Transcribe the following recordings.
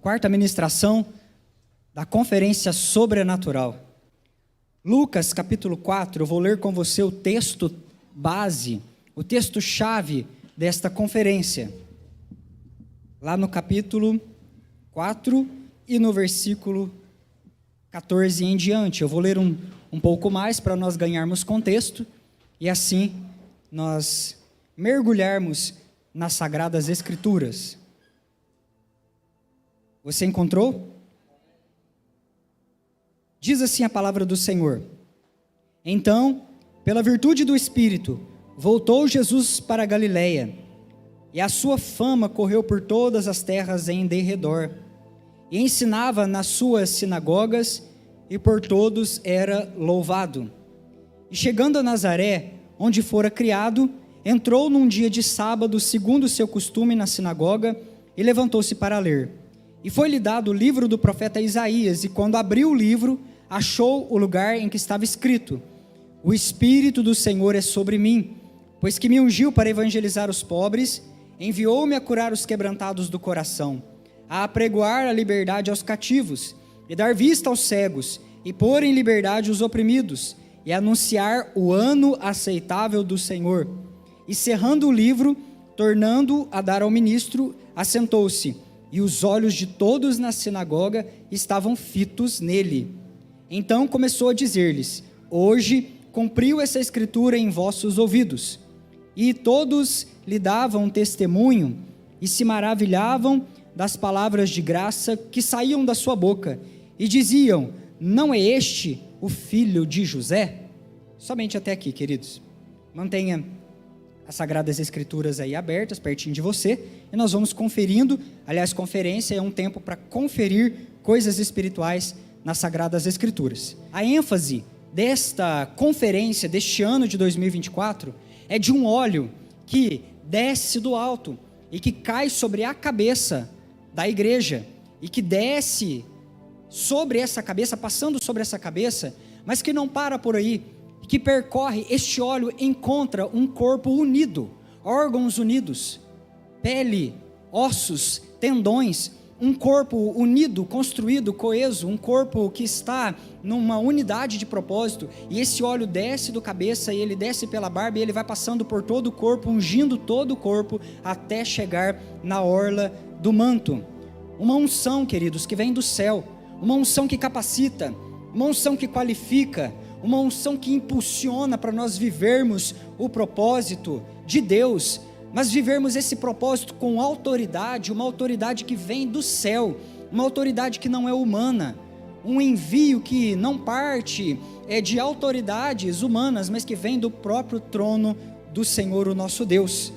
quarta ministração da Conferência Sobrenatural. Lucas capítulo 4, eu vou ler com você o texto base, o texto-chave desta conferência. Lá no capítulo 4 e no versículo 14 em diante. Eu vou ler um pouco mais para nós ganharmos contexto e assim nós mergulharmos nas Sagradas Escrituras. Você encontrou? Diz assim a palavra do Senhor: Então, pela virtude do Espírito, voltou Jesus para a Galiléia, e a sua fama correu por todas as terras em derredor, e ensinava nas suas sinagogas, e por todos era louvado. E chegando a Nazaré, onde fora criado, entrou num dia de sábado, segundo o seu costume, na sinagoga, e levantou-se para ler. E foi-lhe dado o livro do profeta Isaías, e quando abriu o livro, achou o lugar em que estava escrito: O Espírito do Senhor é sobre mim, pois que me ungiu para evangelizar os pobres, enviou-me a curar os quebrantados do coração, a apregoar a liberdade aos cativos, e dar vista aos cegos, e pôr em liberdade os oprimidos, e anunciar o ano aceitável do Senhor. E cerrando o livro, tornando a dar ao ministro, assentou-se, e os olhos de todos na sinagoga estavam fitos nele. Então começou a dizer-lhes: Hoje cumpriu essa escritura em vossos ouvidos. E todos lhe davam testemunho e se maravilhavam das palavras de graça que saíam da sua boca, e diziam: Não é este o filho de José? Somente até aqui, queridos. Mantenha as Sagradas Escrituras aí abertas, pertinho de você, e nós vamos conferindo. Aliás, conferência é um tempo para conferir coisas espirituais nas Sagradas Escrituras. A ênfase desta conferência, deste ano de 2024, é de um óleo que desce do alto e que cai sobre a cabeça da igreja, e que desce sobre essa cabeça, passando sobre essa cabeça, mas que não para por aí, que percorre. Este óleo encontra um corpo unido, órgãos unidos, pele, ossos, tendões, um corpo unido, construído, coeso, um corpo que está numa unidade de propósito, e esse óleo desce do cabeça, e ele desce pela barba, e ele vai passando por todo o corpo, ungindo todo o corpo, até chegar na orla do manto. Uma unção, queridos, que vem do céu, uma unção que capacita, uma unção que qualifica, uma unção que impulsiona para nós vivermos o propósito de Deus, mas vivermos esse propósito com autoridade, uma autoridade que vem do céu, uma autoridade que não é humana, um envio que não parte de autoridades humanas, mas que vem do próprio trono do Senhor, o nosso Deus.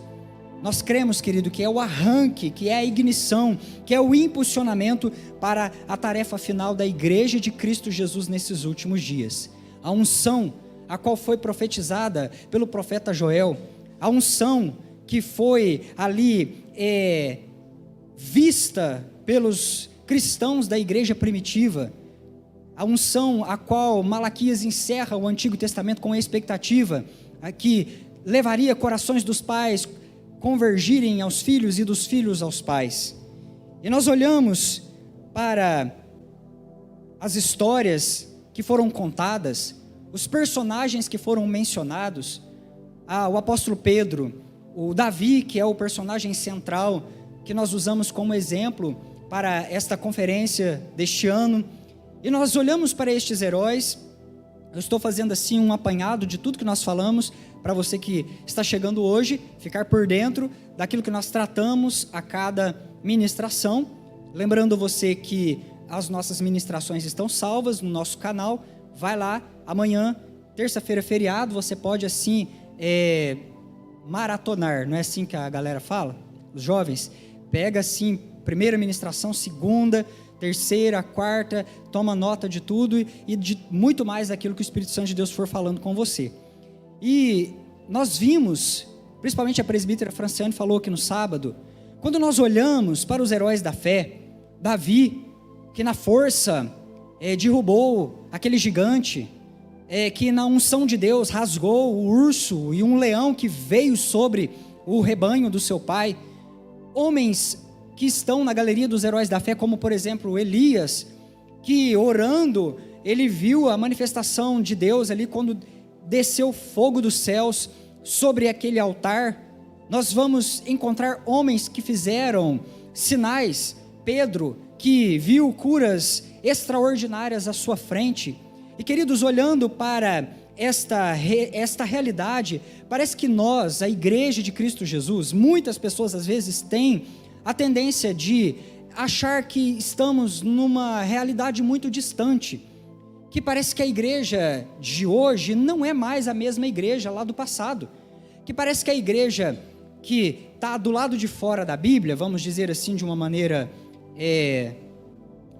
Nós cremos, querido, que é o arranque, que é a ignição, que é o impulsionamento para a tarefa final da igreja de Cristo Jesus nesses últimos dias. A unção, a qual foi profetizada pelo profeta Joel, a unção que foi ali vista pelos cristãos da igreja primitiva, a unção a qual Malaquias encerra o Antigo Testamento com a expectativa, que levaria corações dos pais convergirem aos filhos e dos filhos aos pais. E nós olhamos para as histórias que foram contadas, os personagens que foram mencionados, o apóstolo Pedro, o Davi, que é o personagem central que nós usamos como exemplo para esta conferência deste ano, e nós olhamos para estes heróis. Eu estou fazendo assim um apanhado de tudo que nós falamos, para você que está chegando hoje, ficar por dentro daquilo que nós tratamos a cada ministração, lembrando você que as nossas ministrações estão salvas no nosso canal. Vai lá, amanhã, terça-feira, feriado, você pode assim maratonar, não é assim que a galera fala? Os jovens, pega assim, primeira ministração, segunda, terceira, quarta, toma nota de tudo e de muito mais daquilo que o Espírito Santo de Deus for falando com você. E nós vimos, principalmente a presbítera Franciane falou aqui no sábado, quando nós olhamos para os heróis da fé, Davi, que na força derrubou aquele gigante, que na unção de Deus rasgou o urso e um leão que veio sobre o rebanho do seu pai, homens que estão na galeria dos heróis da fé, como por exemplo Elias, que orando, ele viu a manifestação de Deus ali quando desceu fogo dos céus sobre aquele altar. Nós vamos encontrar homens que fizeram sinais, Pedro, que viu curas extraordinárias à sua frente. E queridos, olhando para esta realidade, parece que nós, a igreja de Cristo Jesus, muitas pessoas às vezes têm a tendência de achar que estamos numa realidade muito distante, que parece que a igreja de hoje não é mais a mesma igreja lá do passado, que parece que a igreja que está do lado de fora da Bíblia, vamos dizer assim de uma maneira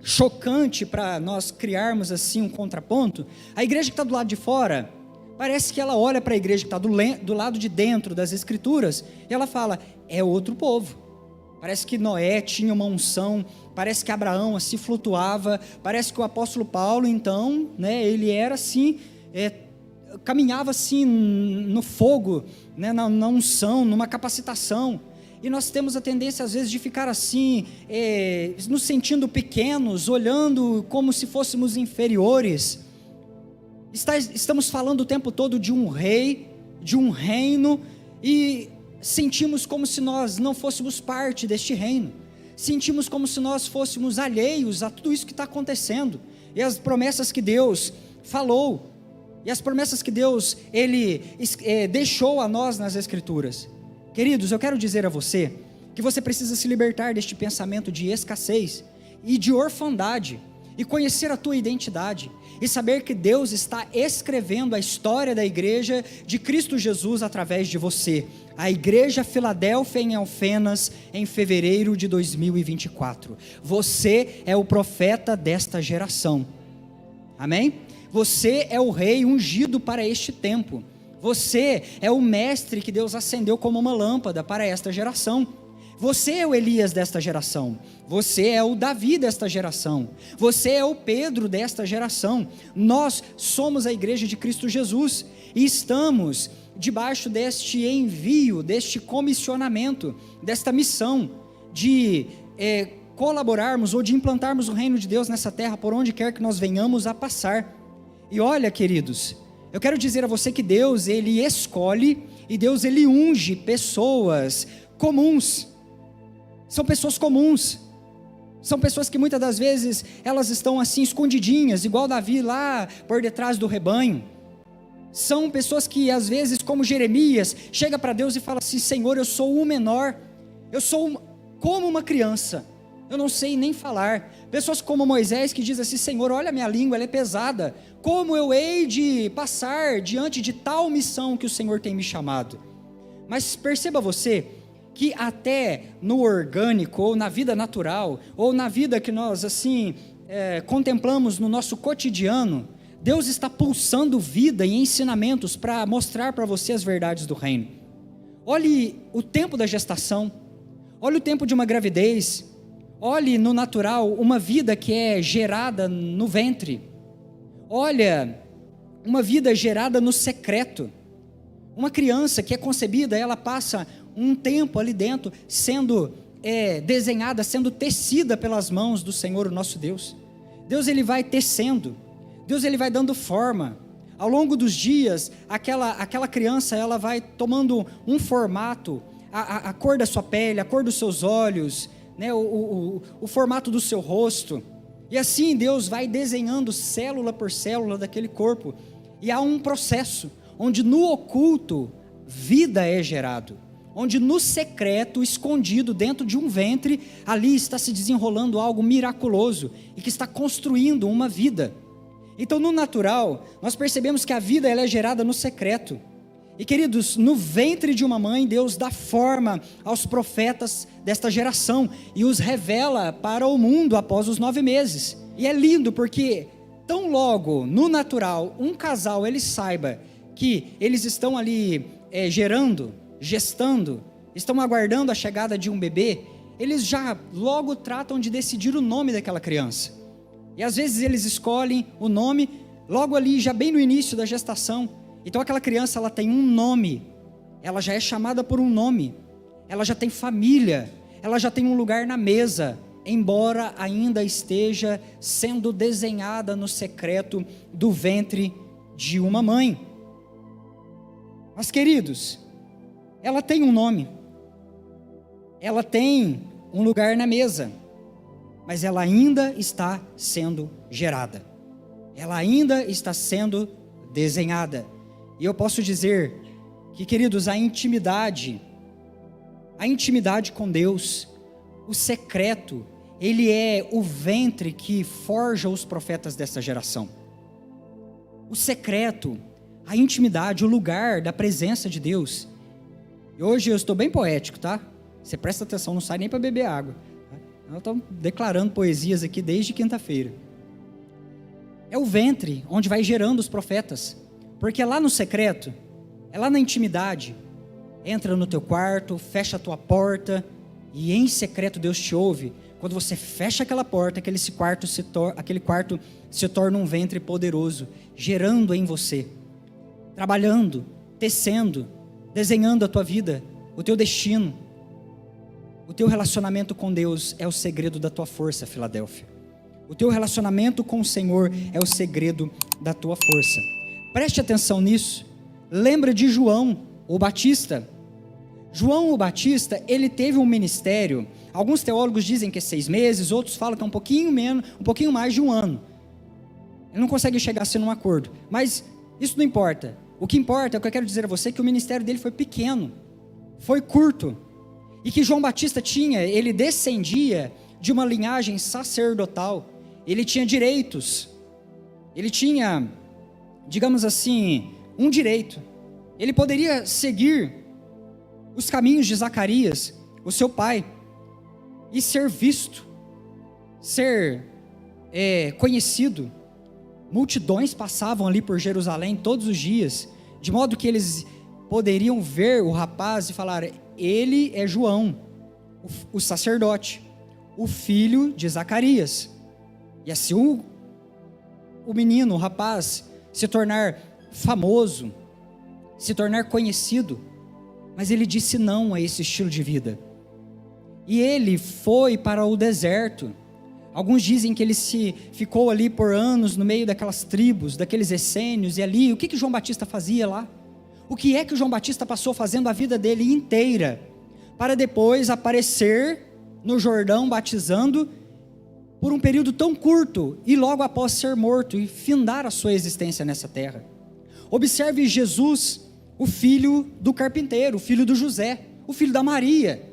chocante para nós criarmos assim um contraponto, a igreja que está do lado de fora, parece que ela olha para a igreja que está do lado de dentro das Escrituras, e ela fala, é outro povo. Parece que Noé tinha uma unção, parece que Abraão assim flutuava, parece que o apóstolo Paulo então, ele era assim, caminhava assim no fogo, na unção, numa capacitação. E nós temos a tendência às vezes de ficar assim, nos sentindo pequenos, olhando como se fôssemos inferiores. Estamos falando o tempo todo de um rei, de um reino, e sentimos como se nós não fôssemos parte deste reino, sentimos como se nós fôssemos alheios a tudo isso que está acontecendo, e as promessas que Deus falou, e as promessas que Deus, Ele deixou a nós nas Escrituras. Queridos, eu quero dizer a você, que você precisa se libertar deste pensamento de escassez, e de orfandade, e conhecer a tua identidade, e saber que Deus está escrevendo a história da igreja de Cristo Jesus através de você, a igreja Filadélfia em Alfenas, em fevereiro de 2024, você é o profeta desta geração, amém? Você é o rei ungido para este tempo, você é o mestre que Deus acendeu como uma lâmpada para esta geração, você é o Elias desta geração, você é o Davi desta geração, você é o Pedro desta geração, nós somos a igreja de Cristo Jesus, e estamos debaixo deste envio, deste comissionamento, desta missão, de colaborarmos ou de implantarmos o reino de Deus nessa terra, por onde quer que nós venhamos a passar. E olha, queridos, eu quero dizer a você que Deus, Ele escolhe, e Deus, Ele unge pessoas comuns, são pessoas comuns, são pessoas que muitas das vezes, elas estão assim escondidinhas, igual Davi lá por detrás do rebanho, são pessoas que às vezes, como Jeremias, chega para Deus e fala assim, Senhor, eu sou o menor, eu sou como uma criança, eu não sei nem falar. Pessoas como Moisés que diz assim, Senhor, olha a minha língua, ela é pesada, como eu hei de passar diante de tal missão que o Senhor tem me chamado? Mas perceba você, que até no orgânico, ou na vida natural, ou na vida que nós assim, contemplamos no nosso cotidiano, Deus está pulsando vida e ensinamentos para mostrar para você as verdades do reino. Olhe o tempo da gestação, olhe o tempo de uma gravidez, olhe no natural uma vida que é gerada no ventre, olha uma vida gerada no secreto, uma criança que é concebida, ela passa um tempo ali dentro, sendo desenhada, sendo tecida pelas mãos do Senhor, o nosso Deus. Deus, Ele vai tecendo, Deus, Ele vai dando forma, ao longo dos dias, aquela criança, ela vai tomando um formato, a cor da sua pele, a cor dos seus olhos, o formato do seu rosto, e assim Deus vai desenhando célula por célula daquele corpo, e há um processo, onde no oculto, vida é gerado, onde no secreto, escondido dentro de um ventre, ali está se desenrolando algo miraculoso, e que está construindo uma vida. Então no natural, nós percebemos que a vida ela é gerada no secreto, e queridos, no ventre de uma mãe, Deus dá forma aos profetas desta geração, e os revela para o mundo após os 9 meses, e é lindo porque, tão logo no natural, um casal ele saiba, que eles estão ali gestando, estão aguardando a chegada de um bebê, eles já logo tratam de decidir o nome daquela criança, e às vezes eles escolhem o nome, logo ali, já bem no início da gestação, então aquela criança ela tem um nome, ela já é chamada por um nome, ela já tem família, ela já tem um lugar na mesa, embora ainda esteja sendo desenhada no secreto do ventre de uma mãe. Mas, queridos, ela tem um nome, ela tem um lugar na mesa, mas ela ainda está sendo gerada, ela ainda está sendo desenhada. E eu posso dizer que, queridos, a intimidade com Deus, o secreto, ele é o ventre que forja os profetas dessa geração. O secreto, a intimidade, o lugar da presença de Deus. E hoje eu estou bem poético, tá? Você presta atenção, não sai nem para beber água. Eu estou declarando poesias aqui desde quinta-feira. É o ventre onde vai gerando os profetas, porque é lá no secreto, é lá na intimidade. Entra no teu quarto, fecha a tua porta, e em secreto Deus te ouve. Quando você fecha aquela porta, aquele quarto se torna um ventre poderoso, gerando em você, trabalhando, tecendo, desenhando a tua vida, o teu destino. O teu relacionamento com Deus é o segredo da tua força, Filadélfia. O teu relacionamento com o Senhor é o segredo da tua força. Preste atenção nisso. Lembra de João, o Batista. João o Batista, ele teve um ministério, alguns teólogos dizem que é 6 meses, outros falam que é um pouquinho mais de 1 ano. Ele não consegue chegar a ser num acordo, mas isso não importa. O que importa, é o que eu quero dizer a você, que o ministério dele foi pequeno, foi curto, e que João Batista ele descendia de uma linhagem sacerdotal, ele tinha direitos, ele tinha, digamos assim, um direito, ele poderia seguir os caminhos de Zacarias, o seu pai, e ser visto, ser conhecido. Multidões passavam ali por Jerusalém todos os dias, de modo que eles poderiam ver o rapaz e falar: ele é João, o sacerdote, o filho de Zacarias. E assim o menino, o rapaz, se tornar famoso, se tornar conhecido. Mas ele disse não a esse estilo de vida. E ele foi para o deserto. Alguns dizem que ele ficou ali por anos no meio daquelas tribos, daqueles essênios, e ali, o que João Batista fazia lá? O que é que o João Batista passou fazendo a vida dele inteira, para depois aparecer no Jordão batizando, por um período tão curto, e logo após ser morto, e findar a sua existência nessa terra? Observe Jesus, o filho do carpinteiro, o filho do José, o filho da Maria.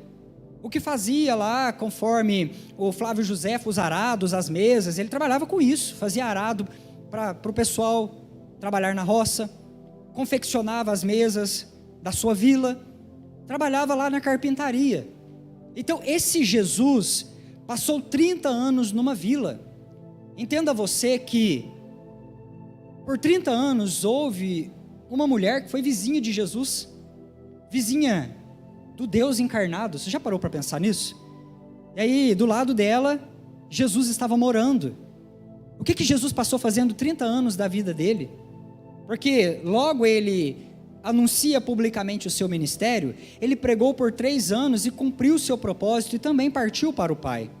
O que fazia lá, conforme o Flávio Josefo, os arados, as mesas, ele trabalhava com isso, fazia arado para o pessoal trabalhar na roça, confeccionava as mesas da sua vila, trabalhava lá na carpintaria. Então esse Jesus passou 30 anos numa vila. Entenda você que por 30 anos houve uma mulher que foi vizinha de Jesus, vizinha do Deus encarnado. Você já parou para pensar nisso? E aí, do lado dela, Jesus estava morando. O que Jesus passou fazendo 30 anos da vida dele? Porque logo ele anuncia publicamente o seu ministério, ele pregou por 3 anos e cumpriu o seu propósito e também partiu para o Pai.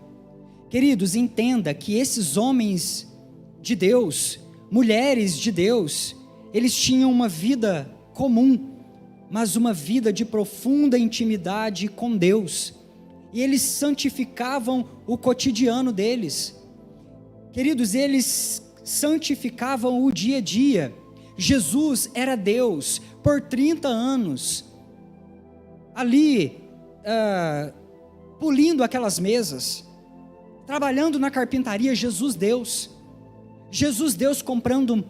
Queridos, entenda que esses homens de Deus, mulheres de Deus, eles tinham uma vida comum, mas uma vida de profunda intimidade com Deus, e eles santificavam o cotidiano deles. Queridos, eles santificavam o dia a dia. Jesus era Deus por 30 anos, ali, polindo aquelas mesas, trabalhando na carpintaria. Jesus Deus comprando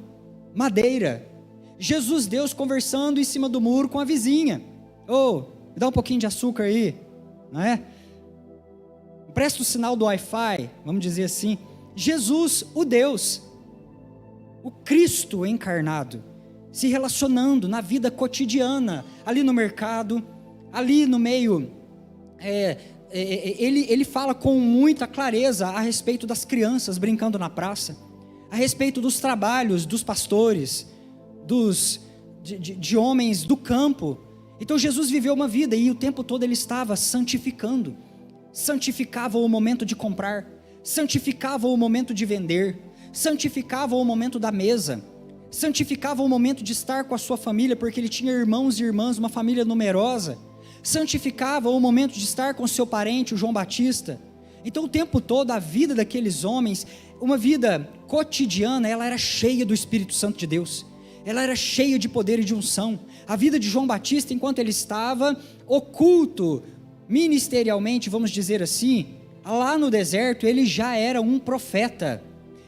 madeira, Jesus Deus conversando em cima do muro com a vizinha. Me dá um pouquinho de açúcar aí, não é? Presta o sinal do Wi-Fi, vamos dizer assim. Jesus, o Deus, o Cristo encarnado, se relacionando na vida cotidiana, ali no mercado, ali no meio, ele fala com muita clareza a respeito das crianças brincando na praça, a respeito dos trabalhos dos pastores, de homens do campo. Então Jesus viveu uma vida e o tempo todo ele estava santificando. santificava o momento de comprar, santificava o momento de vender, santificava o momento da mesa, santificava o momento de estar com a sua família, porque ele tinha irmãos e irmãs, uma família numerosa, santificava o momento de estar com seu parente, o João Batista. Então o tempo todo a vida daqueles homens, uma vida cotidiana, ela era cheia do Espírito Santo de Deus, ela era cheia de poder e de unção. A vida de João Batista, enquanto ele estava oculto, ministerialmente, vamos dizer assim, lá no deserto, ele já era um profeta,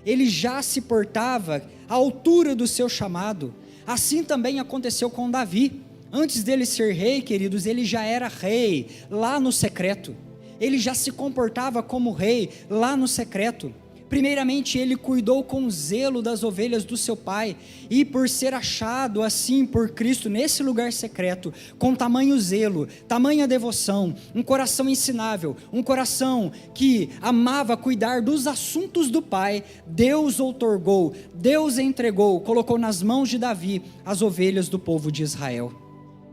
ele já se portava à altura do seu chamado. Assim também aconteceu com Davi. Antes dele ser rei, queridos, ele já era rei lá no secreto, ele já se comportava como rei lá no secreto. Primeiramente, ele cuidou com zelo das ovelhas do seu pai, e por ser achado assim por Cristo nesse lugar secreto, com tamanho zelo, tamanha devoção, um coração ensinável, um coração que amava cuidar dos assuntos do pai, Deus outorgou, Deus entregou, colocou nas mãos de Davi as ovelhas do povo de Israel.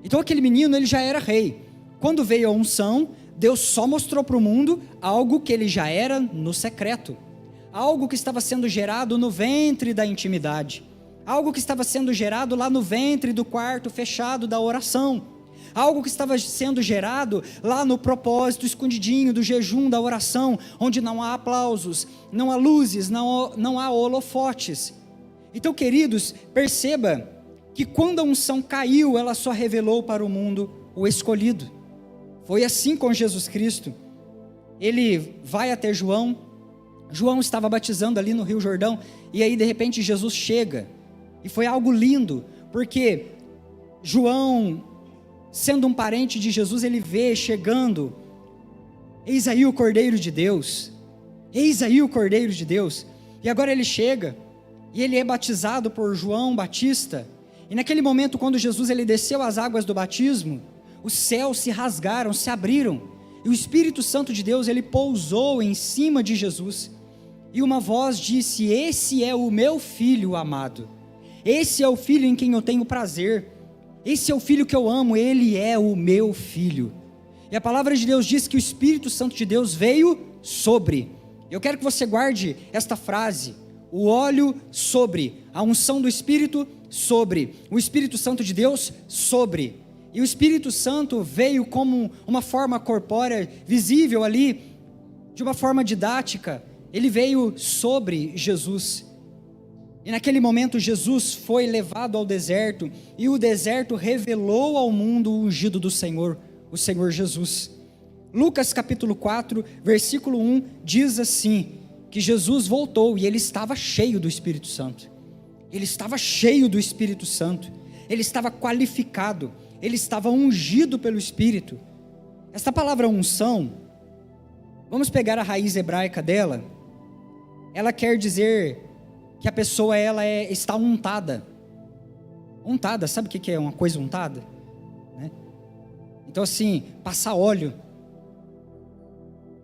Então aquele menino, ele já era rei. Quando veio a unção, Deus só mostrou para o mundo algo que ele já era no secreto, algo que estava sendo gerado no ventre da intimidade, algo que estava sendo gerado lá no ventre do quarto fechado da oração, algo que estava sendo gerado lá no propósito escondidinho do jejum, da oração, onde não há aplausos, não há luzes, não há holofotes. Então, queridos, perceba que quando a unção caiu, ela só revelou para o mundo o escolhido. Foi assim com Jesus Cristo. Ele vai até João estava batizando ali no Rio Jordão, e aí de repente Jesus chega, e foi algo lindo, porque João, sendo um parente de Jesus, ele vê chegando, eis aí o Cordeiro de Deus, eis aí o Cordeiro de Deus, e agora ele chega, e ele é batizado por João Batista, e naquele momento quando Jesus ele desceu as águas do batismo, os céus se rasgaram, se abriram, e o Espírito Santo de Deus ele pousou em cima de Jesus, e uma voz disse: esse é o meu filho amado, esse é o filho em quem eu tenho prazer, esse é o filho que eu amo, ele é o meu filho. E a palavra de Deus diz que o Espírito Santo de Deus veio sobre, eu quero que você guarde esta frase, o óleo sobre, a unção do Espírito sobre, o Espírito Santo de Deus sobre, e o Espírito Santo veio como uma forma corpórea, visível ali, de uma forma didática, ele veio sobre Jesus, e naquele momento Jesus foi levado ao deserto, e o deserto revelou ao mundo o ungido do Senhor, o Senhor Jesus. Lucas capítulo 4, versículo 1, diz assim, que Jesus voltou, e ele estava cheio do Espírito Santo, ele estava cheio do Espírito Santo, ele estava qualificado, ele estava ungido pelo Espírito. Esta palavra unção, vamos pegar a raiz hebraica dela, ela quer dizer que a pessoa está untada. Untada, sabe o que é uma coisa untada? Né? Então assim, passar óleo.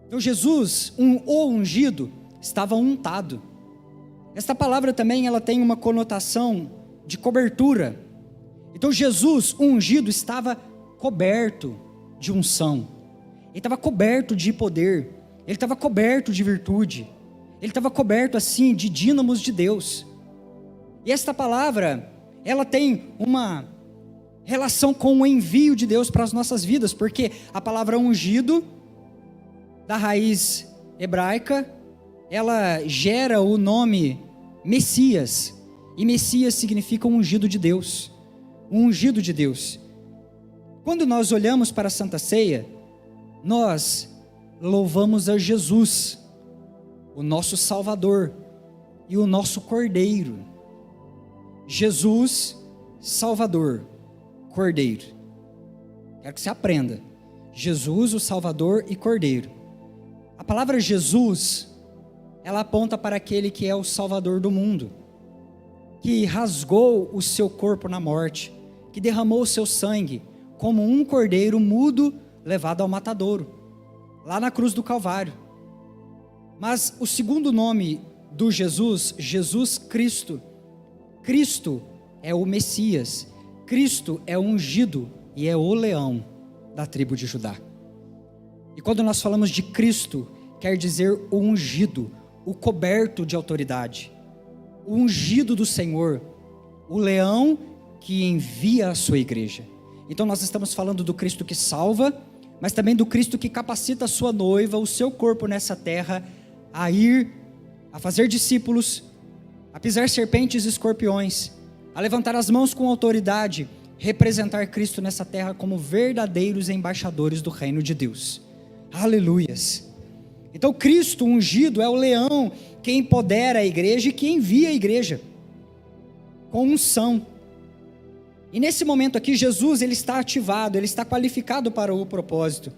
Então Jesus, o ungido, estava untado. Esta palavra também ela tem uma conotação de cobertura. Então Jesus, o ungido, estava coberto de unção, ele estava coberto de poder, ele estava coberto de virtude, ele estava coberto assim de dínamos de Deus. E esta palavra, ela tem uma relação com o envio de Deus para as nossas vidas, porque a palavra ungido, da raiz hebraica, ela gera o nome Messias, e Messias significa um ungido de Deus, um ungido de Deus. Quando nós olhamos para a Santa Ceia, nós louvamos a Jesus, o nosso Salvador e o nosso Cordeiro. Jesus, Salvador, Cordeiro. Quero que você aprenda. Jesus, o Salvador e Cordeiro. A palavra Jesus, ela aponta para aquele que é o Salvador do mundo, que rasgou o seu corpo na morte, que derramou o seu sangue como um cordeiro mudo levado ao matadouro, lá na cruz do Calvário. Mas o segundo nome do Jesus, Jesus Cristo, Cristo é o Messias, Cristo é o ungido e é o leão da tribo de Judá. E quando nós falamos de Cristo, quer dizer o ungido, o coberto de autoridade, o ungido do Senhor, o leão que envia a sua igreja. Então nós estamos falando do Cristo que salva, mas também do Cristo que capacita a sua noiva, o seu corpo nessa terra, a ir, a fazer discípulos, a pisar serpentes e escorpiões, a levantar as mãos com autoridade, representar Cristo nessa terra como verdadeiros embaixadores do reino de Deus. Aleluias! Então Cristo ungido é o leão que empodera a igreja e que envia a igreja com unção. E nesse momento aqui, Jesus ele está ativado, ele está qualificado para o propósito.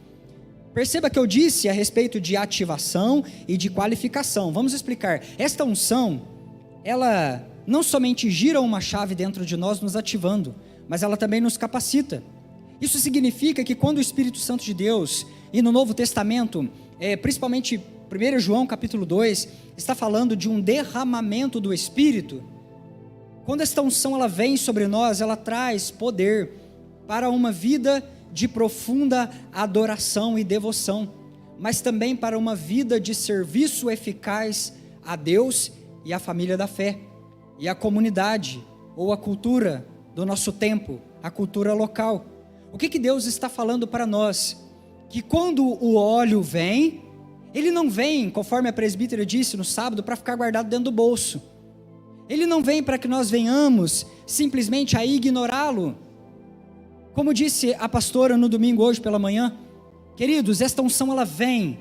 Perceba que eu disse a respeito de ativação e de qualificação. Vamos explicar. Esta unção, ela não somente gira uma chave dentro de nós, nos ativando, mas ela também nos capacita. Isso significa que quando o Espírito Santo de Deus, e no Novo Testamento, principalmente 1 João capítulo 2, está falando de um derramamento do Espírito. Quando esta unção ela vem sobre nós, ela traz poder para uma vida de profunda adoração e devoção, mas também para uma vida de serviço eficaz a Deus e à família da fé, e à comunidade, ou à cultura do nosso tempo, a cultura local. O que Deus está falando para nós? Que quando o óleo vem, ele não vem, conforme a presbítera disse no sábado, para ficar guardado dentro do bolso. Ele não vem para que nós venhamos simplesmente a ignorá-lo. Como disse a pastora no domingo hoje pela manhã, queridos, esta unção ela vem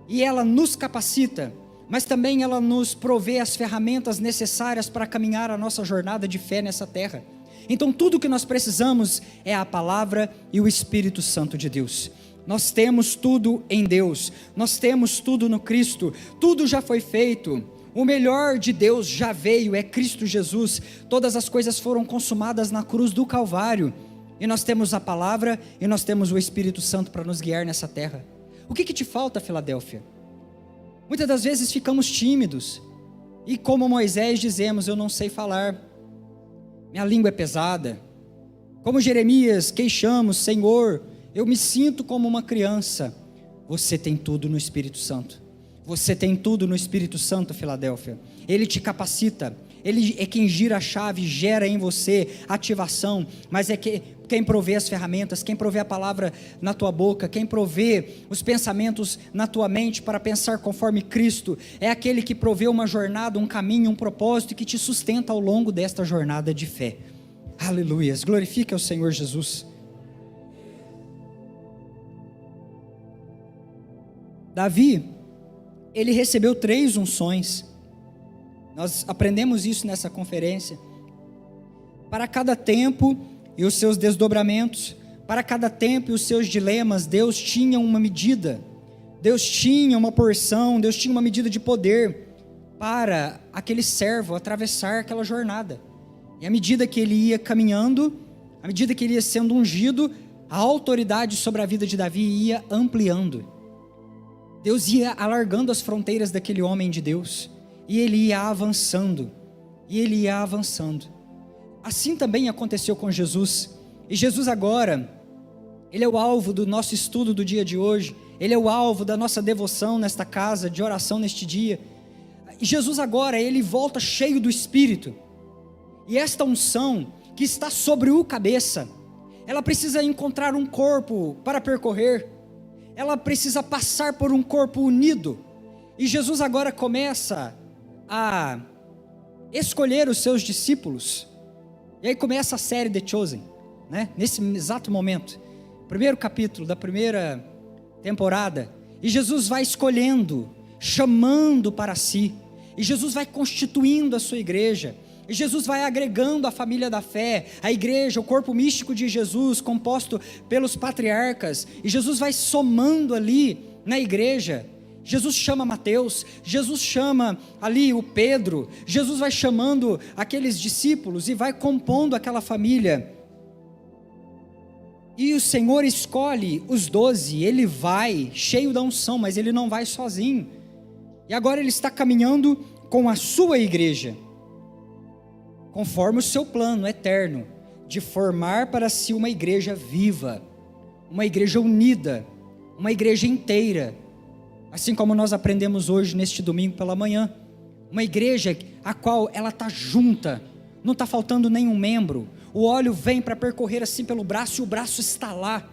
e ela nos capacita, mas também ela nos provê as ferramentas necessárias para caminhar a nossa jornada de fé nessa terra. Então tudo o que nós precisamos é a palavra e o Espírito Santo de Deus. Nós temos tudo em Deus, nós temos tudo no Cristo, tudo já foi feito. O melhor de Deus já veio, é Cristo Jesus. Todas as coisas foram consumadas na cruz do Calvário. E nós temos a palavra e nós temos o Espírito Santo para nos guiar nessa terra. O que te falta, Filadélfia? Muitas das vezes ficamos tímidos. E como Moisés dizemos, eu não sei falar. Minha língua é pesada. Como Jeremias, queixamos, Senhor, eu me sinto como uma criança. Você tem tudo no Espírito Santo. Você tem tudo no Espírito Santo, Filadélfia. Ele te capacita. Ele é quem gira a chave, gera em você ativação. Mas é quem provê as ferramentas, quem provê a palavra na tua boca, quem provê os pensamentos na tua mente para pensar conforme Cristo. É aquele que provê uma jornada, um caminho, um propósito e que te sustenta ao longo desta jornada de fé. Aleluias. Glorifique ao Senhor Jesus. Davi, ele recebeu 3 unções. Nós aprendemos isso nessa conferência. Para cada tempo e os seus desdobramentos, para cada tempo e os seus dilemas, Deus tinha uma medida, Deus tinha uma porção, Deus tinha uma medida de poder para aquele servo atravessar aquela jornada. E à medida que ele ia caminhando, à medida que ele ia sendo ungido, a autoridade sobre a vida de Davi ia ampliando. Deus ia alargando as fronteiras daquele homem de Deus, e ele ia avançando, e ele ia avançando. Assim também aconteceu com Jesus, e Jesus agora, ele é o alvo do nosso estudo do dia de hoje, ele é o alvo da nossa devoção nesta casa, de oração neste dia. E Jesus agora, ele volta cheio do Espírito, e esta unção que está sobre o cabeça, ela precisa encontrar um corpo para percorrer, ela precisa passar por um corpo unido, e Jesus agora começa a escolher os seus discípulos, e aí começa a série The Chosen, né? Nesse exato momento, primeiro capítulo da primeira temporada, e Jesus vai escolhendo, chamando para si, e Jesus vai constituindo a sua igreja, e Jesus vai agregando a família da fé, a igreja, o corpo místico de Jesus, composto pelos patriarcas, e Jesus vai somando ali na igreja. Jesus chama Mateus, Jesus chama ali o Pedro, Jesus vai chamando aqueles discípulos e vai compondo aquela família. E o Senhor escolhe os 12, ele vai cheio da unção, mas ele não vai sozinho. E agora ele está caminhando com a sua igreja, conforme o seu plano eterno, de formar para si uma igreja viva, uma igreja unida, uma igreja inteira, assim como nós aprendemos hoje neste domingo pela manhã, uma igreja a qual ela está junta, não está faltando nenhum membro, o óleo vem para percorrer assim pelo braço e o braço está lá,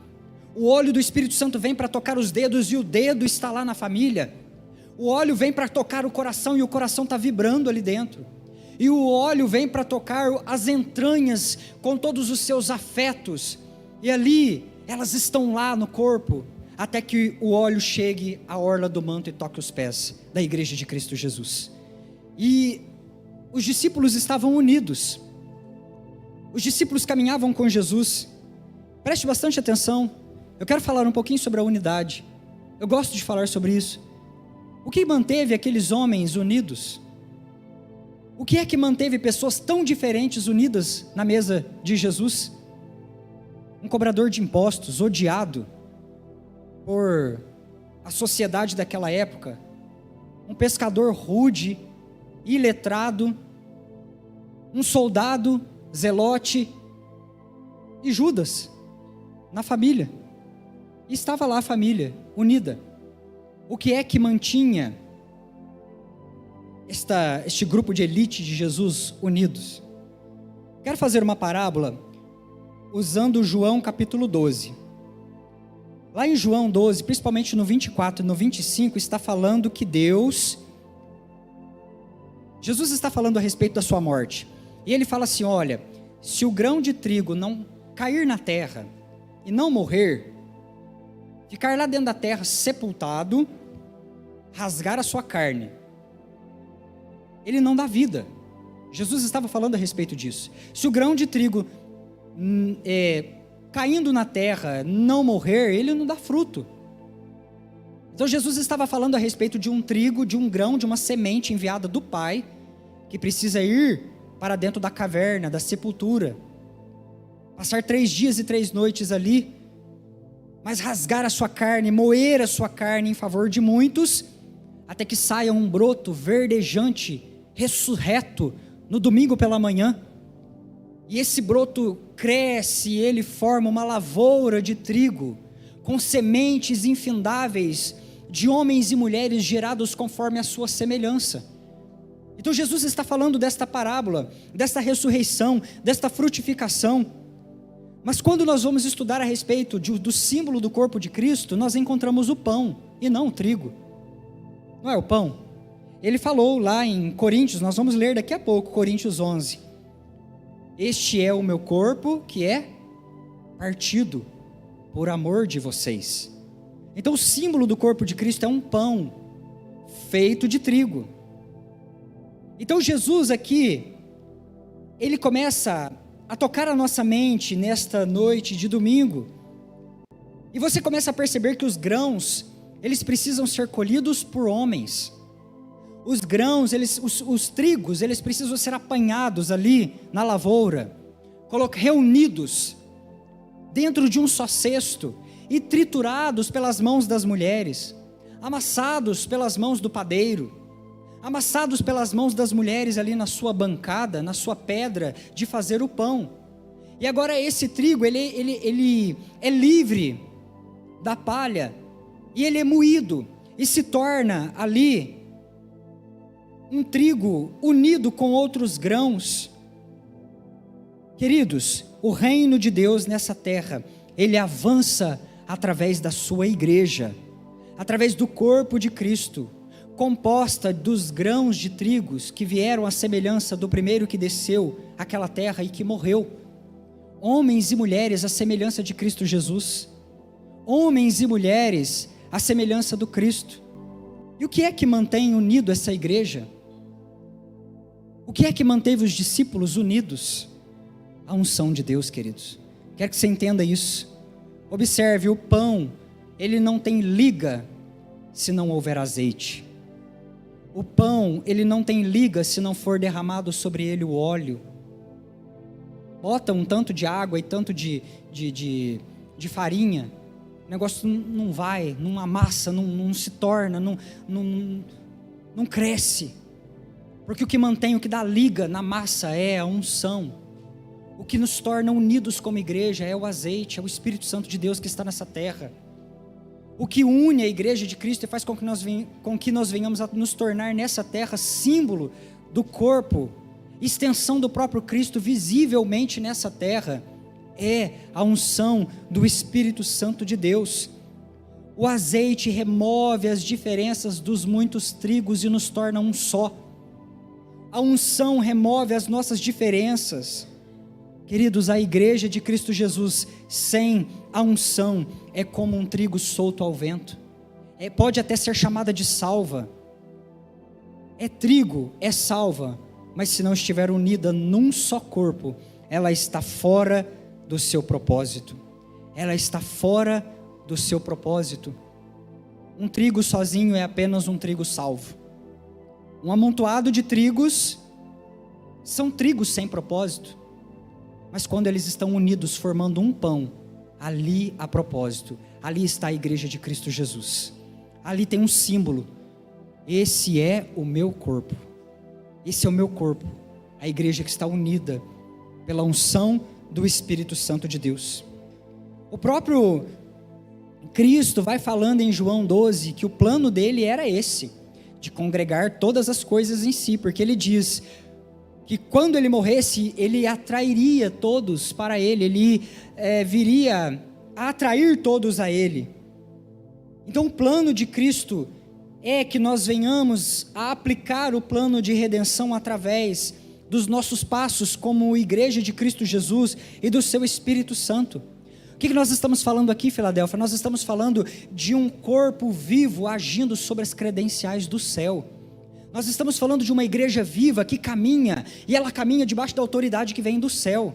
o óleo do Espírito Santo vem para tocar os dedos e o dedo está lá na família, o óleo vem para tocar o coração e o coração está vibrando ali dentro, e o óleo vem para tocar as entranhas com todos os seus afetos, e ali elas estão lá no corpo, até que o óleo chegue à orla do manto e toque os pés da igreja de Cristo Jesus. E os discípulos estavam unidos, os discípulos caminhavam com Jesus. Preste bastante atenção, eu quero falar um pouquinho sobre a unidade, eu gosto de falar sobre isso. O que manteve aqueles homens unidos? O que é que manteve pessoas tão diferentes unidas na mesa de Jesus? Um cobrador de impostos, odiado por a sociedade daquela época, um pescador rude, iletrado, um soldado, zelote, e Judas, na família, e estava lá a família, unida. O que é que mantinha este grupo de elite de Jesus unidos? Quero fazer uma parábola, usando João capítulo 12, lá em João 12, principalmente no 24 e no 25, está falando que Jesus está falando a respeito da sua morte, e ele fala assim, olha, se o grão de trigo não cair na terra, e não morrer, ficar lá dentro da terra sepultado, rasgar a sua carne, ele não dá vida. Jesus estava falando a respeito disso. Se o grão de trigo caindo na terra não morrer, ele não dá fruto. Então Jesus estava falando a respeito de um trigo, de um grão, de uma semente enviada do Pai, que precisa ir para dentro da caverna, da sepultura, passar 3 dias e 3 noites ali, mas rasgar a sua carne, moer a sua carne em favor de muitos, até que saia um broto verdejante, ressurreto, no domingo pela manhã, e esse broto cresce e ele forma uma lavoura de trigo, com sementes infindáveis, de homens e mulheres gerados conforme a sua semelhança. Então Jesus está falando desta parábola, desta ressurreição, desta frutificação. Mas quando nós vamos estudar a respeito do símbolo do corpo de Cristo, nós encontramos o pão e não o trigo. Não é o pão? Ele falou lá em Coríntios, nós vamos ler daqui a pouco, Coríntios 11. Este é o meu corpo que é partido por amor de vocês. Então o símbolo do corpo de Cristo é um pão feito de trigo. Então Jesus aqui, ele começa a tocar a nossa mente nesta noite de domingo, e você começa a perceber que os grãos, eles precisam ser colhidos por homens. Os grãos, os trigos, eles precisam ser apanhados ali na lavoura, reunidos dentro de um só cesto e triturados pelas mãos das mulheres, amassados pelas mãos do padeiro, amassados pelas mãos das mulheres ali na sua bancada, na sua pedra de fazer o pão. E agora esse trigo, ele é livre da palha, e ele é moído, e se torna ali um trigo unido com outros grãos. Queridos, o reino de Deus nessa terra, ele avança através da sua igreja, através do corpo de Cristo, composta dos grãos de trigos que vieram à semelhança do primeiro que desceu àquela terra e que morreu. Homens e mulheres à semelhança de Cristo Jesus, homens e mulheres à semelhança do Cristo. E o que é que mantém unido essa igreja? O que é que manteve os discípulos unidos? A unção de Deus, queridos. Quero que você entenda isso. Observe, o pão, ele não tem liga se não houver azeite. O pão, ele não tem liga se não for derramado sobre ele o óleo. Bota um tanto de água e tanto de farinha, o negócio não vai, não amassa, não se torna, não cresce. Porque o que mantém, o que dá liga na massa é a unção. O que nos torna unidos como igreja é o azeite, é o Espírito Santo de Deus que está nessa terra. O que une a igreja de Cristo e faz com que nós venhamos a nos tornar nessa terra símbolo do corpo, extensão do próprio Cristo visivelmente nessa terra, é a unção do Espírito Santo de Deus. O azeite remove as diferenças dos muitos trigos e nos torna um só. A unção remove as nossas diferenças. Queridos, a igreja de Cristo Jesus sem a unção é como um trigo solto ao vento. Pode até ser chamada de salva. É trigo, é salva, mas se não estiver unida num só corpo, ela está fora do seu propósito. Ela está fora do seu propósito. Um trigo sozinho é apenas um trigo salvo. Um amontoado de trigos são trigos sem propósito. Mas quando eles estão unidos formando um pão, ali há propósito. Ali está a igreja de Cristo Jesus. Ali tem um símbolo. Esse é o meu corpo. Esse é o meu corpo. A igreja que está unida pela unção do Espírito Santo de Deus. O próprio Cristo vai falando em João 12 que o plano dele era esse, de congregar todas as coisas em si, porque ele diz que quando ele morresse, ele atrairia todos para ele, ele viria a atrair todos a ele. Então o plano de Cristo é que nós venhamos a aplicar o plano de redenção através dos nossos passos como igreja de Cristo Jesus e do seu Espírito Santo. O que nós estamos falando aqui, Filadélfia? Nós estamos falando de um corpo vivo agindo sobre as credenciais do céu. Nós estamos falando de uma igreja viva que caminha, e ela caminha debaixo da autoridade que vem do céu.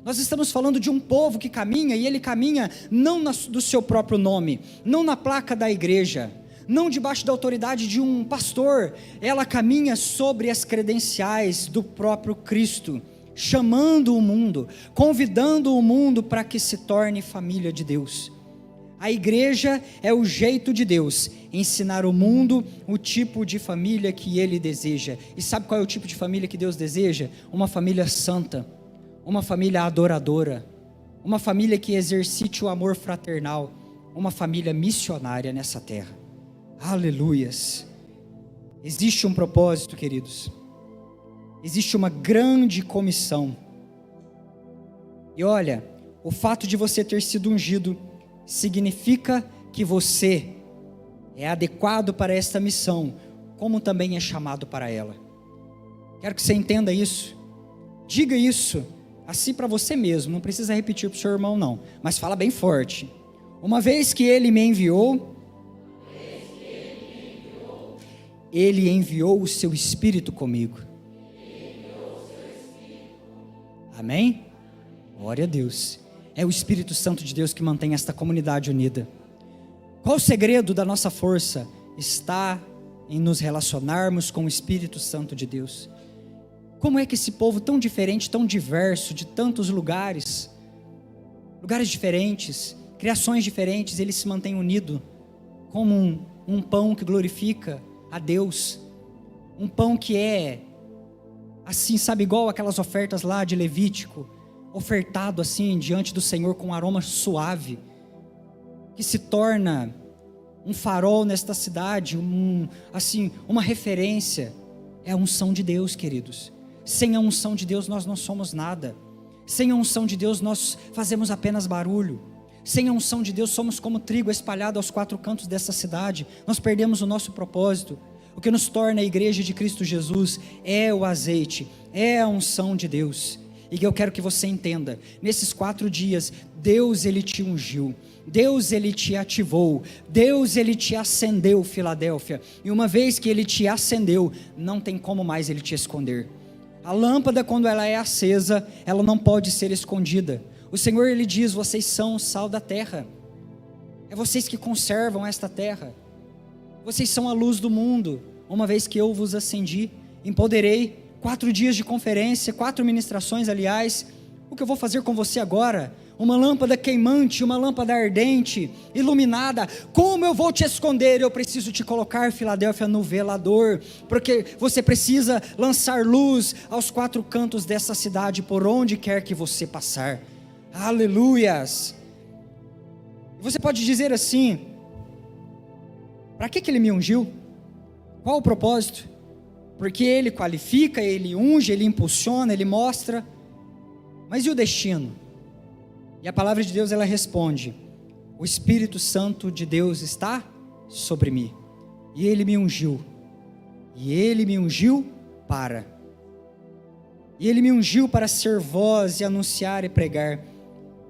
Nós estamos falando de um povo que caminha, e ele caminha não do seu próprio nome, não na placa da igreja, não debaixo da autoridade de um pastor. Ela caminha sobre as credenciais do próprio Cristo, chamando o mundo, convidando o mundo para que se torne família de Deus. A igreja é o jeito de Deus ensinar o mundo o tipo de família que Ele deseja. E sabe qual é o tipo de família que Deus deseja? Uma família santa, uma família adoradora, uma família que exercite o amor fraternal, uma família missionária nessa terra. Aleluias! Existe um propósito, queridos. Existe uma grande comissão. E olha, o fato de você ter sido ungido significa que você é adequado para esta missão, como também é chamado para ela. Quero que você entenda isso. Diga isso assim para você mesmo. Não precisa repetir para o seu irmão não, mas fala bem forte. Uma vez que Ele me enviou, Ele enviou o seu Espírito comigo. Amém? Glória a Deus. É o Espírito Santo de Deus que mantém esta comunidade unida. Qual o segredo da nossa força? Está em nos relacionarmos com o Espírito Santo de Deus. Como é que esse povo tão diferente, tão diverso, de tantos lugares diferentes, criações diferentes, ele se mantém unido como um pão que glorifica a Deus, um pão que é assim, sabe, igual aquelas ofertas lá de Levítico, ofertado assim diante do Senhor com um aroma suave, que se torna um farol nesta cidade, uma referência. É a unção de Deus, queridos. Sem a unção de Deus nós não somos nada. Sem a unção de Deus nós fazemos apenas barulho. Sem a unção de Deus somos como trigo espalhado aos quatro cantos dessa cidade. Nós perdemos o nosso propósito. O que nos torna a igreja de Cristo Jesus é o azeite, é a unção de Deus. E eu quero que você entenda, nesses 4 dias, Deus ele te ungiu, Deus ele te ativou, Deus ele te acendeu, Filadélfia. E uma vez que ele te acendeu, não tem como mais ele te esconder. A lâmpada, quando ela é acesa, ela não pode ser escondida. O Senhor ele diz, vocês são o sal da terra. É vocês que conservam esta terra. Vocês são a luz do mundo. Uma vez que eu vos acendi, empoderei, 4 dias de conferência, 4 ministrações, aliás. O que eu vou fazer com você agora? Uma lâmpada queimante, uma lâmpada ardente, iluminada. Como eu vou te esconder? Eu preciso te colocar, Filadélfia, no velador, porque você precisa lançar luz aos 4 cantos dessa cidade, por onde quer que você passar. Aleluias! Você pode dizer assim, Para que ele me ungiu? Qual o propósito? Porque ele qualifica, ele unge, ele impulsiona, ele mostra. Mas e o destino? E a palavra de Deus, ela responde: o Espírito Santo de Deus está sobre mim, e ele me ungiu. E ele me ungiu para. E ele me ungiu para ser voz e anunciar e pregar.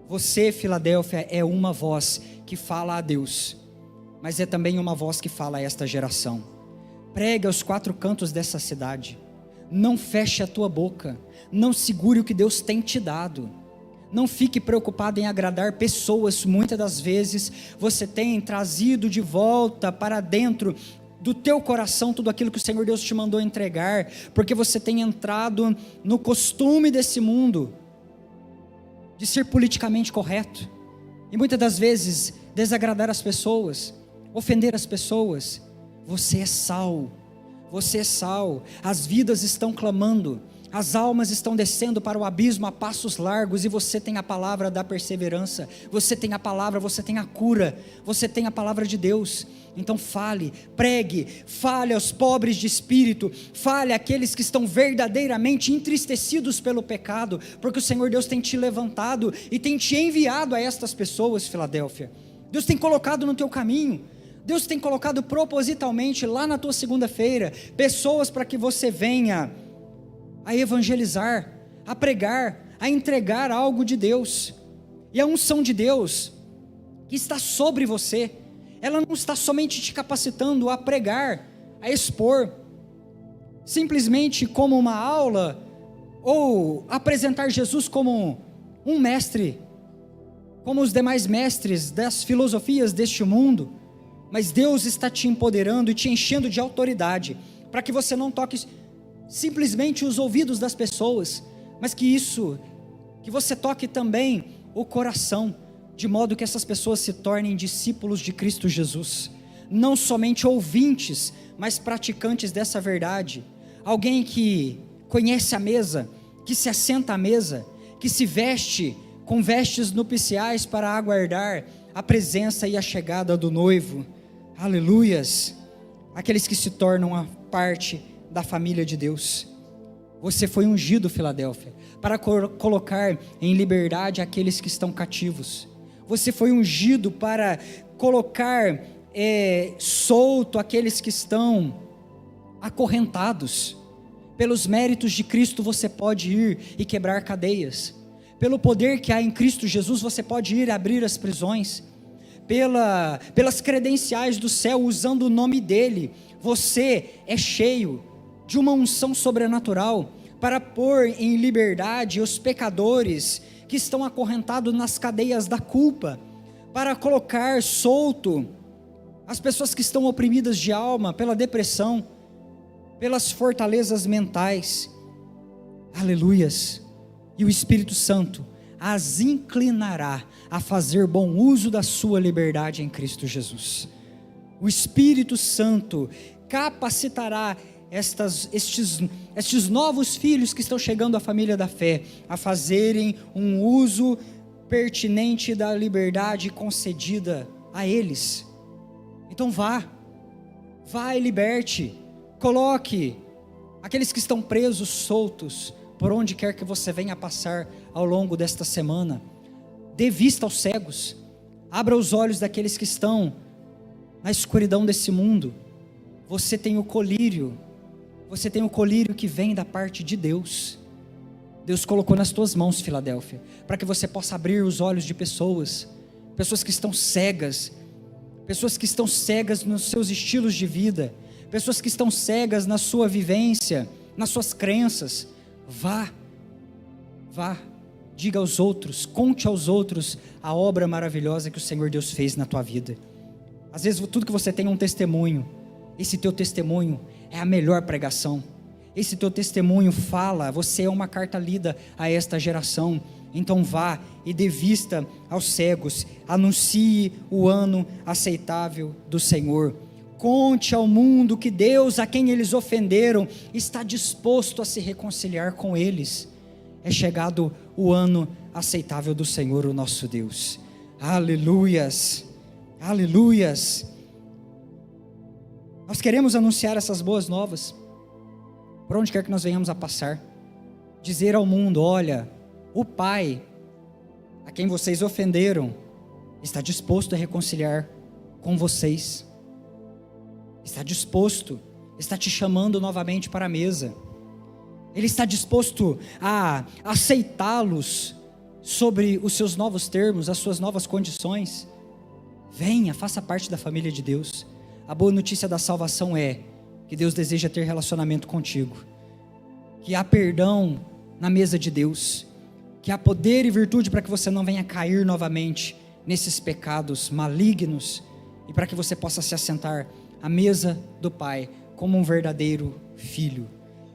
Você, Filadélfia, é uma voz que fala a Deus, mas é também uma voz que fala a esta geração. Pregue aos quatro cantos dessa cidade. Não feche a tua boca. Não segure o que Deus tem te dado. Não fique preocupado em agradar pessoas. Muitas das vezes você tem trazido de volta para dentro do teu coração tudo aquilo que o Senhor Deus te mandou entregar, porque você tem entrado no costume desse mundo de ser politicamente correto, e muitas das vezes desagradar as pessoas, ofender as pessoas. Você é sal, você é sal. As vidas estão clamando, as almas estão descendo para o abismo a passos largos, e você tem a palavra da perseverança, você tem a palavra, você tem a cura, você tem a palavra de Deus. Então fale, pregue, fale aos pobres de espírito, fale àqueles que estão verdadeiramente entristecidos pelo pecado, porque o Senhor Deus tem te levantado e tem te enviado a estas pessoas, Filadélfia. Deus tem colocado no teu caminho, Deus tem colocado propositalmente lá na tua segunda-feira pessoas para que você venha a evangelizar, a pregar, a entregar algo de Deus. E a unção de Deus que está sobre você, ela não está somente te capacitando a pregar, a expor, simplesmente como uma aula, ou apresentar Jesus como um mestre, como os demais mestres das filosofias deste mundo, mas Deus está te empoderando e te enchendo de autoridade, para que você não toque simplesmente os ouvidos das pessoas, mas que você toque também o coração, de modo que essas pessoas se tornem discípulos de Cristo Jesus, não somente ouvintes, mas praticantes dessa verdade. Alguém que conhece a mesa, que se assenta à mesa, que se veste com vestes nupciais para aguardar a presença e a chegada do noivo. Aleluias! Aqueles que se tornam a parte da família de Deus. Você foi ungido, Filadélfia, para colocar em liberdade aqueles que estão cativos. Você foi ungido para colocar solto aqueles que estão acorrentados. Pelos méritos de Cristo você pode ir e quebrar cadeias. Pelo poder que há em Cristo Jesus você pode ir abrir as prisões. Pelas credenciais do céu, usando o nome dele, você é cheio de uma unção sobrenatural para pôr em liberdade os pecadores que estão acorrentados nas cadeias da culpa, para colocar solto as pessoas que estão oprimidas de alma pela depressão, pelas fortalezas mentais. Aleluias! E o Espírito Santo as inclinará a fazer bom uso da sua liberdade em Cristo Jesus. O Espírito Santo capacitará estes novos filhos que estão chegando à família da fé, a fazerem um uso pertinente da liberdade concedida a eles. Então vá e liberte, coloque aqueles que estão presos, soltos, por onde quer que você venha passar ao longo desta semana. Dê vista aos cegos, abra os olhos daqueles que estão na escuridão desse mundo. Você tem o colírio que vem da parte de Deus. Deus colocou nas tuas mãos, Filadélfia, para que você possa abrir os olhos de pessoas que estão cegas, pessoas que estão cegas nos seus estilos de vida, pessoas que estão cegas na sua vivência, nas suas crenças. Vá, diga aos outros, conte aos outros a obra maravilhosa que o Senhor Deus fez na tua vida. Às vezes tudo que você tem é um testemunho. Esse teu testemunho é a melhor pregação. Esse teu testemunho fala, você é uma carta lida a esta geração. Então vá e dê vista aos cegos, anuncie o ano aceitável do Senhor. Conte ao mundo que Deus, a quem eles ofenderam, está disposto a se reconciliar com eles. É chegado o ano aceitável do Senhor, o nosso Deus. Aleluias, aleluias. Nós queremos anunciar essas boas novas, por onde quer que nós venhamos a passar. Dizer ao mundo: olha, o Pai, a quem vocês ofenderam, está disposto a reconciliar com vocês. Está disposto, está te chamando novamente para a mesa. Ele está disposto a aceitá-los sobre os seus novos termos, as suas novas condições. Venha, faça parte da família de Deus. A boa notícia da salvação é que Deus deseja ter relacionamento contigo, que há perdão na mesa de Deus, que há poder e virtude para que você não venha cair novamente nesses pecados malignos, e para que você possa se assentar à mesa do Pai como um verdadeiro filho.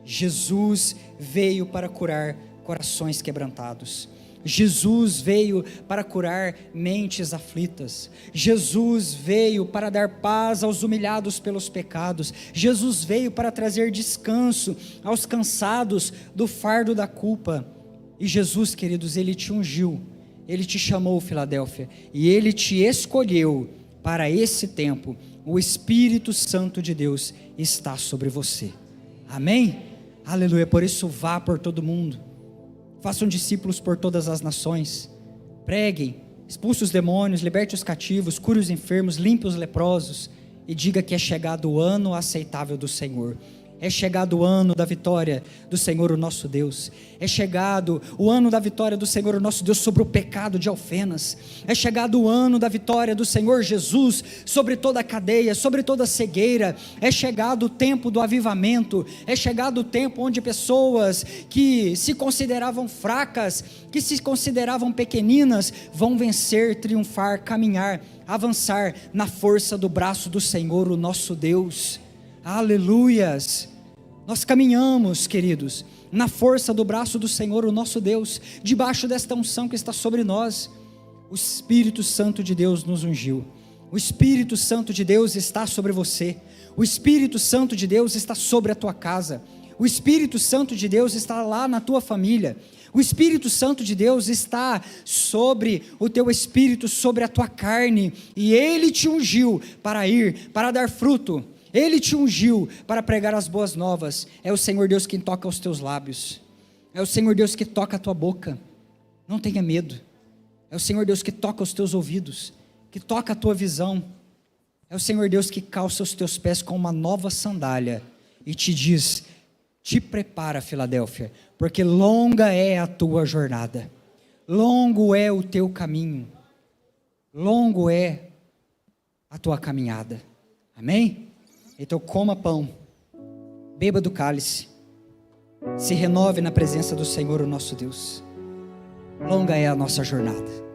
Jesus veio para curar corações quebrantados. Jesus veio para curar mentes aflitas. Jesus veio para dar paz aos humilhados pelos pecados. Jesus veio para trazer descanso aos cansados do fardo da culpa. E Jesus, queridos, Ele te ungiu, Ele te chamou, Filadélfia, e Ele te escolheu para esse tempo. O Espírito Santo de Deus está sobre você. Amém? Aleluia. Por isso vá por todo mundo, façam discípulos por todas as nações, preguem, expulse os demônios, liberte os cativos, cure os enfermos, limpe os leprosos, e diga que é chegado o ano aceitável do Senhor. É chegado o ano da vitória do Senhor, o nosso Deus. É chegado o ano da vitória do Senhor, o nosso Deus, sobre o pecado de Alfenas. É chegado o ano da vitória do Senhor Jesus sobre toda a cadeia, sobre toda a cegueira. É chegado o tempo do avivamento. É chegado o tempo onde pessoas que se consideravam fracas, que se consideravam pequeninas, vão vencer, triunfar, caminhar, avançar na força do braço do Senhor, o nosso Deus. Aleluias. Nós caminhamos, queridos, na força do braço do Senhor, o nosso Deus, debaixo desta unção que está sobre nós. O Espírito Santo de Deus nos ungiu. O Espírito Santo de Deus está sobre você. O Espírito Santo de Deus está sobre a tua casa. O Espírito Santo de Deus está lá na tua família. O Espírito Santo de Deus está sobre o teu espírito, sobre a tua carne, e Ele te ungiu para ir, para dar fruto. Ele te ungiu para pregar as boas novas. É o Senhor Deus quem toca os teus lábios. É o Senhor Deus que toca a tua boca. Não tenha medo. É o Senhor Deus que toca os teus ouvidos, que toca a tua visão. É o Senhor Deus que calça os teus pés com uma nova sandália e te diz: te prepara, Filadélfia, porque longa é a tua jornada, longo é o teu caminho, longo é a tua caminhada. Amém? Então coma pão, beba do cálice, se renove na presença do Senhor, o nosso Deus. Longa é a nossa jornada.